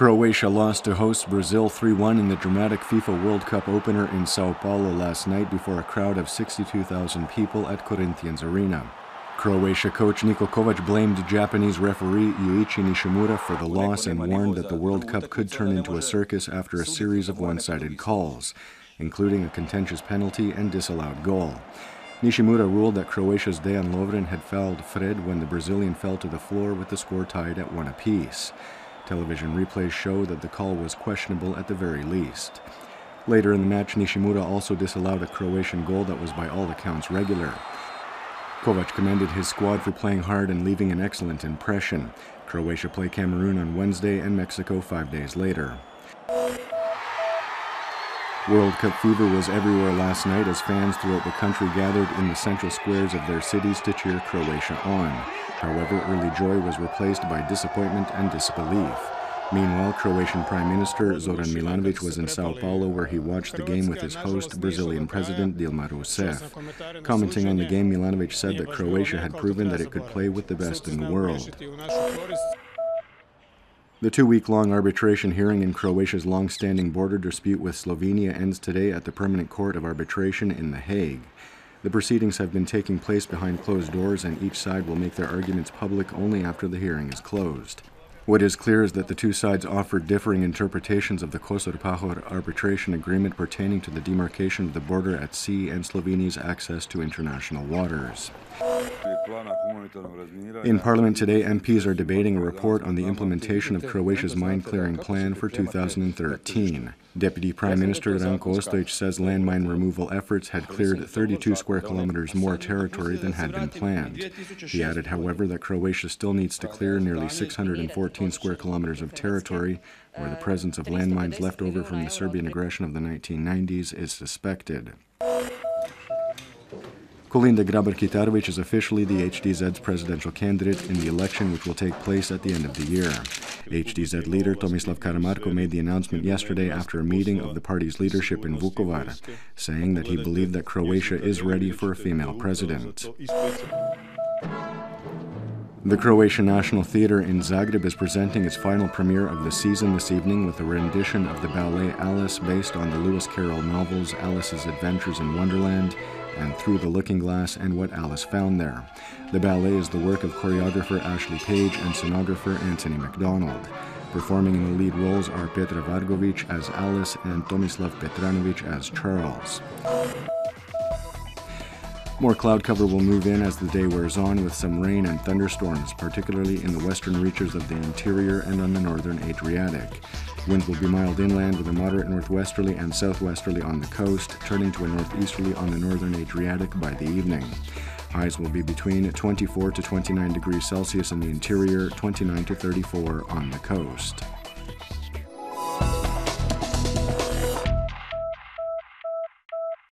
Croatia lost to hosts Brazil 3-1 in the dramatic FIFA World Cup opener in Sao Paulo last night before a crowd of 62,000 people at Corinthians Arena. Croatia coach Niko Kovac blamed Japanese referee Yuichi Nishimura for the loss and warned that the World Cup could turn into a circus after a series of one-sided calls, including a contentious penalty and disallowed goal. Nishimura ruled that Croatia's Dejan Lovren had fouled Fred when the Brazilian fell to the floor with the score tied at 1 apiece. Television replays show that the call was questionable at the very least. Later in the match, Nishimura also disallowed a Croatian goal that was by all accounts regular. Kovac commended his squad for playing hard and leaving an excellent impression. Croatia play Cameroon on Wednesday and Mexico 5 days later. World Cup fever was everywhere last night as fans throughout the country gathered in the central squares of their cities to cheer Croatia on. However, early joy was replaced by disappointment and disbelief. Meanwhile, Croatian Prime Minister Zoran Milanovic was in Sao Paulo where he watched the game with his host, Brazilian President Dilma Rousseff. Commenting on the game, Milanovic said that Croatia had proven that it could play with the best in the world. The 2-week-long arbitration hearing in Croatia's long-standing border dispute with Slovenia ends today at the Permanent Court of Arbitration in The Hague. The proceedings have been taking place behind closed doors, and each side will make their arguments public only after the hearing is closed. What is clear is that the two sides offered differing interpretations of the Kosovo-Pahor arbitration agreement pertaining to the demarcation of the border at sea and Slovenia's access to international waters. In Parliament today, MPs are debating a report on the implementation of Croatia's mine-clearing plan for 2013. Deputy Prime Minister Ranko Ostojic says landmine removal efforts had cleared 32 square kilometers more territory than had been planned. He added, however, that Croatia still needs to clear nearly 614 square kilometers of territory, where the presence of landmines left over from the Serbian aggression of the 1990s is suspected. Kolinda Grabar-Kitarović is officially the HDZ's presidential candidate in the election which will take place at the end of the year. HDZ leader Tomislav Karamarko made the announcement yesterday after a meeting of the party's leadership in Vukovar, saying that he believed that Croatia is ready for a female president. The Croatian National Theatre in Zagreb is presenting its final premiere of the season this evening with a rendition of the Ballet Alice based on the Lewis Carroll novels Alice's Adventures in Wonderland and Through the Looking Glass and What Alice Found There. The ballet is the work of choreographer Ashley Page and scenographer Anthony MacDonald. Performing in the lead roles are Petra Vargovic as Alice and Tomislav Petranovic as Charles. More cloud cover will move in as the day wears on with some rain and thunderstorms, particularly in the western reaches of the interior and on the northern Adriatic. Winds will be mild inland with a moderate northwesterly and southwesterly on the coast, turning to a northeasterly on the northern Adriatic by the evening. Highs will be between 24 to 29 degrees Celsius in the interior, 29 to 34 on the coast.